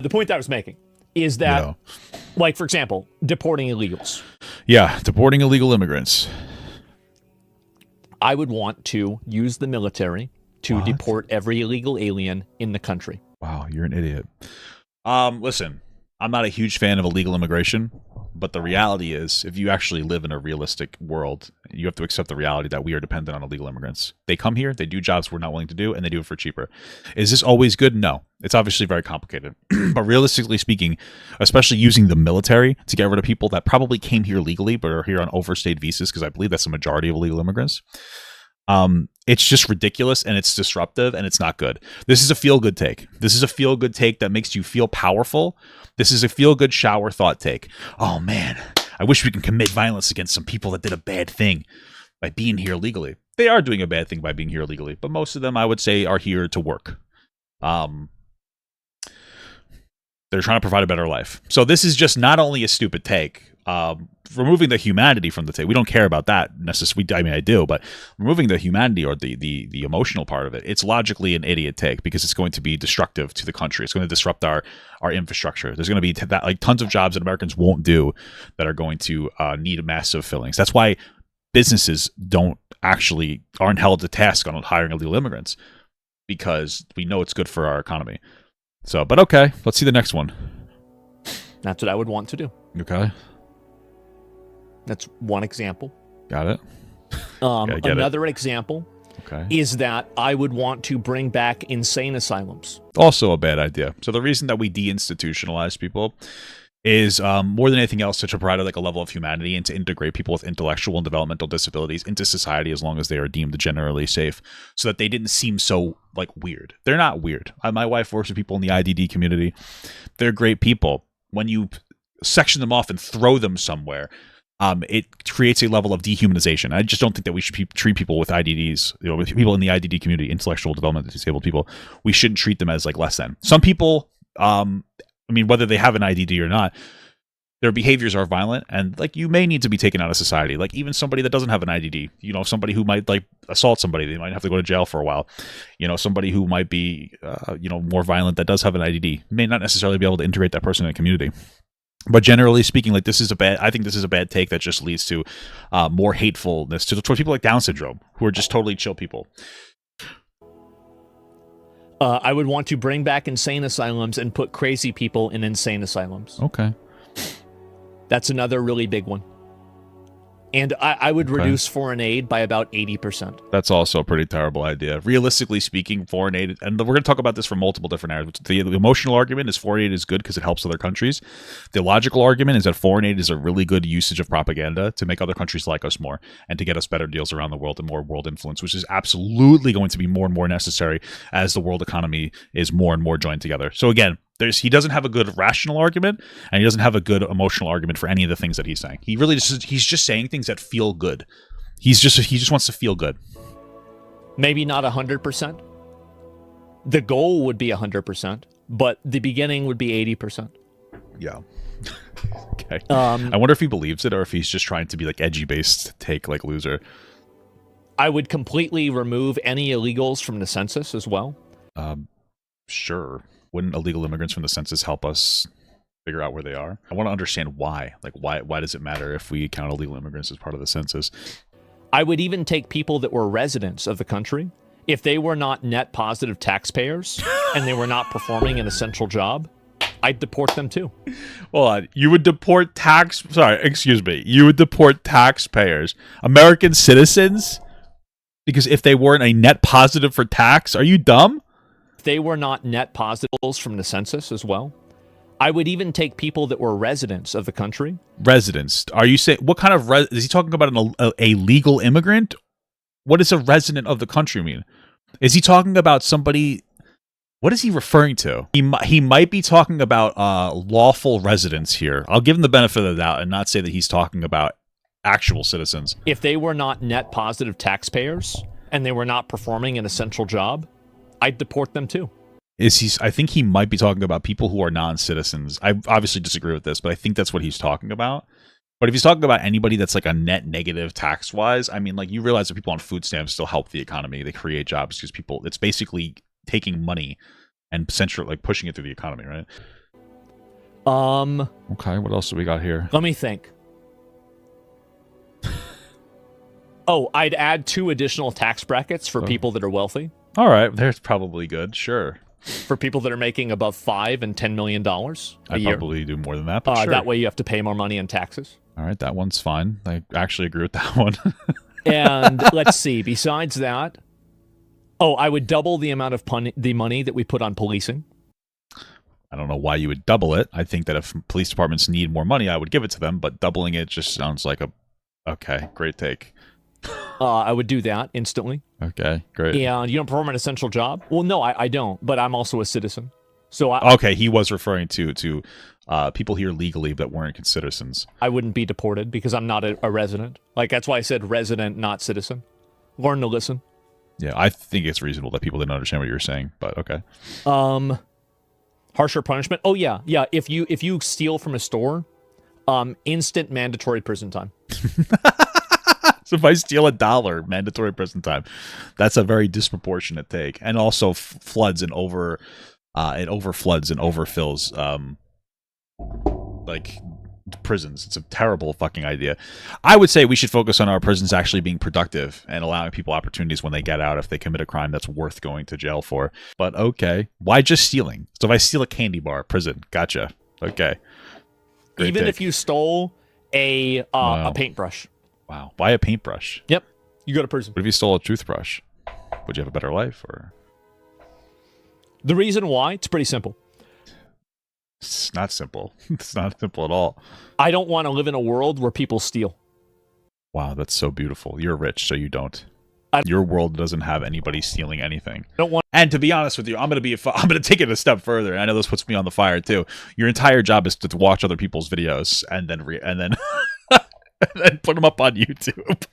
The point that I was making is that, Yeah. like, for example, deporting illegals. Yeah, deporting illegal immigrants. I would want to use the military to deport every illegal alien in the country. Wow, you're an idiot. Listen, I'm not a huge fan of illegal immigration, but the reality is, if you actually live in a realistic world, you have to accept the reality that we are dependent on illegal immigrants. They come here, they do jobs we're not willing to do, and they do it for cheaper. Is this always good? No. It's obviously very complicated. But realistically speaking, especially using the military to get rid of people that probably came here legally but are here on overstayed visas, because I believe that's the majority of illegal immigrants, it's just ridiculous, and it's disruptive, and it's not good. This is a feel-good take. This is a feel-good take that makes you feel powerful. This is a feel-good shower thought take. Oh, man, I wish we can commit violence against some people that did a bad thing by being here legally. They are doing a bad thing by being here legally, but most of them, I would say, are here to work. They're trying to provide a better life. So this is just not only a stupid take, removing the humanity from the take. We don't care about that necessarily. I mean, I do, but removing the humanity or the emotional part of it, it's logically an idiot take because it's going to be destructive to the country. It's going to disrupt our infrastructure. There's going to be tons of jobs that Americans won't do that are going to need massive fillings. That's why businesses aren't held to task on hiring illegal immigrants, because we know it's good for our economy. So, but okay, let's see the next one. That's what I would want to do. Okay. That's one example. Got it. Another example is that I would want to bring back insane asylums. Also a bad idea. So the reason that we deinstitutionalize people is more than anything else to provide like a level of humanity and to integrate people with intellectual and developmental disabilities into society as long as they are deemed generally safe, so that they didn't seem so like weird. They're not weird. My wife works with people in the IDD community. They're great people. When you section them off and throw them somewhere, it creates a level of dehumanization. I just don't think that we should treat people with IDDs, with people in the IDD community, intellectual development disabled people, we shouldn't treat them as like less than. Some people, I mean, whether they have an IDD or not, their behaviors are violent, and like you may need to be taken out of society. Like even somebody that doesn't have an IDD, somebody who might like assault somebody, they might have to go to jail for a while. Somebody who might be, more violent that does have an IDD may not necessarily be able to integrate that person in a community. But generally speaking, like I think this is a bad take that just leads to more hatefulness towards people like Down syndrome, who are just totally chill people. I would want to bring back insane asylums and put crazy people in insane asylums. Okay. That's another really big one. And I would reduce foreign aid by about 80%. That's also a pretty terrible idea. Realistically speaking, foreign aid, and we're going to talk about this from multiple different areas. The emotional argument is foreign aid is good because it helps other countries. The logical argument is that foreign aid is a really good usage of propaganda to make other countries like us more and to get us better deals around the world and more world influence, which is absolutely going to be more and more necessary as the world economy is more and more joined together. So again, he doesn't have a good rational argument, and he doesn't have a good emotional argument for any of the things that he's saying. He's just saying things that feel good. He just wants to feel good. Maybe not 100%. The goal would be 100%, but the beginning would be 80%. Yeah. Okay. I wonder if he believes it or if he's just trying to be like edgy based take like loser. I would completely remove any illegals from the census as well. Sure. Wouldn't illegal immigrants from the census help us figure out where they are? I want to understand why. Like, why does it matter if we count illegal immigrants as part of the census? I would even take people that were residents of the country. If they were not net positive taxpayers and they were not performing an essential job, I'd deport them too. Hold on. You would deport You would deport taxpayers, American citizens? Because if they weren't a net positive for tax, are you dumb? If they were not net positives from the census as well, I would even take people that were residents of the country. Residents? Are you saying what kind of is he talking about? A legal immigrant? What does a resident of the country mean? Is he talking about somebody? What is he referring to? He might be talking about lawful residents here. I'll give him the benefit of the doubt and not say that he's talking about actual citizens. If they were not net positive taxpayers and they were not performing an essential job, I'd deport them too. I think he might be talking about people who are non-citizens. I obviously disagree with this, but I think that's what he's talking about. But if he's talking about anybody that's like a net negative tax-wise, I mean, like you realize that people on food stamps still help the economy. They create jobs because it's basically taking money and essentially like pushing it through the economy, right? Okay, what else do we got here? Let me think. Oh, I'd add 2 additional tax brackets for people that are wealthy. All right, there's probably good. Sure. For people that are making above $5 and $10 million a year. I'd probably do more than that, but sure. That way you have to pay more money in taxes. All right, that one's fine. I actually agree with that one. And let's see, besides that, I would double the amount of the money that we put on policing. I don't know why you would double it. I think that if police departments need more money, I would give it to them, but doubling it just sounds like okay, great take. I would do that instantly. Okay, great. And you don't perform an essential job? Well, no, I don't, but I'm also a citizen. So okay, he was referring to people here legally that weren't citizens. I wouldn't be deported because I'm not a resident. Like, that's why I said resident, not citizen. Learn to listen. Yeah, I think it's reasonable that people didn't understand what you were saying, but okay. Harsher punishment? Oh, yeah. Yeah, if you steal from a store, instant mandatory prison time. So if I steal $1, mandatory prison time. That's a very disproportionate take. And also floods and overfloods and overfills like prisons. It's a terrible fucking idea. I would say we should focus on our prisons actually being productive and allowing people opportunities when they get out if they commit a crime that's worth going to jail for. But okay, why just stealing? So if I steal a candy bar, prison. Gotcha. Okay. Great Even take. if you stole a paintbrush. Wow. Why a paintbrush? Yep. You go to prison. What if you stole a toothbrush? Would you have a better life? Or the reason why, it's pretty simple. It's not simple. It's not simple at all. I don't want to live in a world where people steal. Wow, that's so beautiful. You're rich, so you don't. Your world doesn't have anybody stealing anything. And to be honest with you, I'm going to take it a step further. I know this puts me on the fire too. Your entire job is to watch other people's videos and then and put them up on YouTube.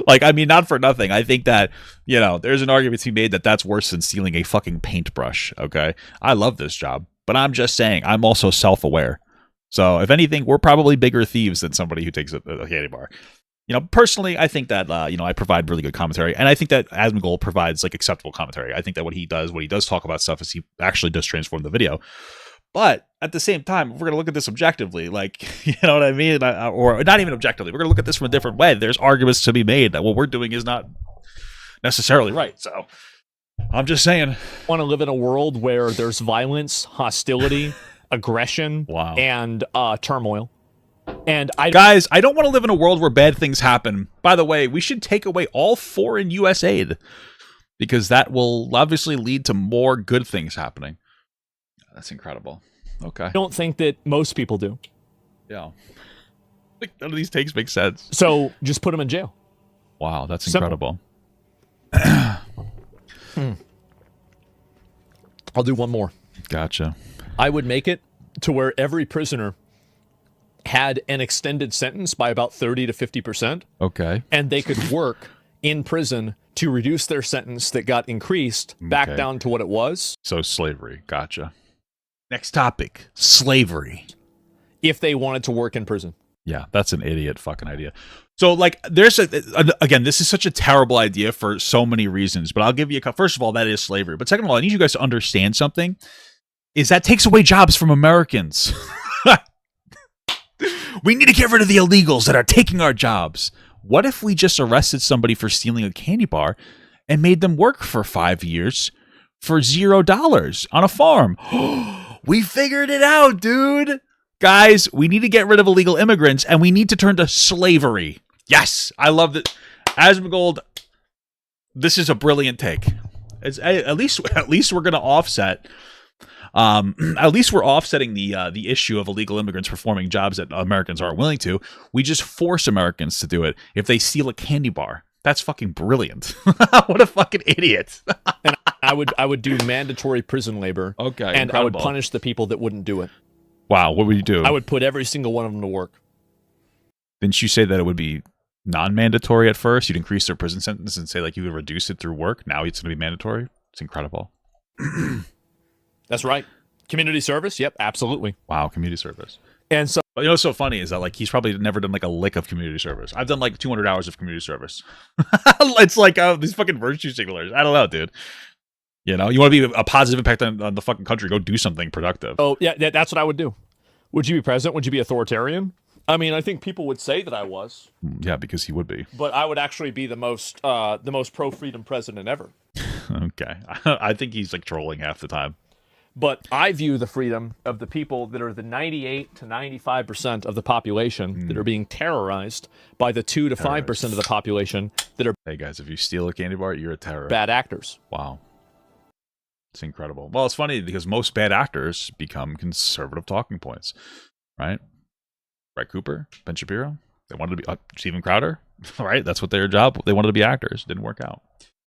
Like, I mean, not for nothing. I think that, there's an argument to be made that that's worse than stealing a fucking paintbrush, okay? I love this job, but I'm just saying, I'm also self-aware. So, if anything, we're probably bigger thieves than somebody who takes a candy bar. Personally, I think that, I provide really good commentary, and I think that Asmongold provides, acceptable commentary. I think that what he does talk about stuff is he actually does transform the video. But at the same time, if we're going to look at this objectively, you know what I mean? Or not even objectively. We're going to look at this from a different way. There's arguments to be made that what we're doing is not necessarily right. So I'm just saying. I want to live in a world where there's violence, hostility, aggression, and turmoil. And Guys, I don't want to live in a world where bad things happen. By the way, we should take away all foreign U.S. aid because that will obviously lead to more good things happening. That's incredible. Okay. I don't think that most people do. Yeah. None of these takes make sense. So just put them in jail. Wow, that's incredible. I'll do one more. Gotcha. I would make it to where every prisoner had an extended sentence by about 30 to 50%. Okay. And they could work in prison to reduce their sentence that got increased back down to what it was. So slavery. Gotcha. Next topic, slavery. If they wanted to work in prison. Yeah, that's an idiot fucking idea. So, there's again, this is such a terrible idea for so many reasons, but I'll give you first of all, that is slavery. But second of all, I need you guys to understand something, is that takes away jobs from Americans. We need to get rid of the illegals that are taking our jobs. What if we just arrested somebody for stealing a candy bar and made them work for 5 years for $0 on a farm? We figured it out, dude. Guys, we need to get rid of illegal immigrants, and we need to turn to slavery. Yes, I love it. Asmongold, this is a brilliant take. At least we're going to offset. At least we're offsetting the issue of illegal immigrants performing jobs that Americans aren't willing to. We just force Americans to do it if they steal a candy bar. That's fucking brilliant. What a fucking idiot. And I would do mandatory prison labor. Okay, and incredible. I would punish the people that wouldn't do it. Wow, what would you do? I would put every single one of them to work. Didn't you say that it would be non-mandatory at first? You'd increase their prison sentence and say you would reduce it through work. Now it's going to be mandatory. It's incredible. That's right. Community service? Yep, absolutely. Wow, community service. And so, what's so funny is that he's probably never done a lick of community service. I've done 200 hours of community service. It's these fucking virtue signalers. I don't know, dude. You know, you want to be a positive impact on the fucking country. Go do something productive. Oh, yeah, that's what I would do. Would you be president? Would you be authoritarian? I mean, I think people would say that I was. Yeah, because he would be. But I would actually be the most pro-freedom president ever. Okay. I think he's like trolling half the time. But I view the freedom of the people that are the 98 to 95% of the population that are being terrorized by the 2 to 5% of the population that are Hey guys, if you steal a candy bar, you're a terrorist. bad actors. Wow. It's incredible. Well, it's funny because most bad actors become conservative talking points, right? Brett Cooper, Ben Shapiro, they wanted to be Steven Crowder, right? That's what their job. They wanted to be actors. Didn't work out.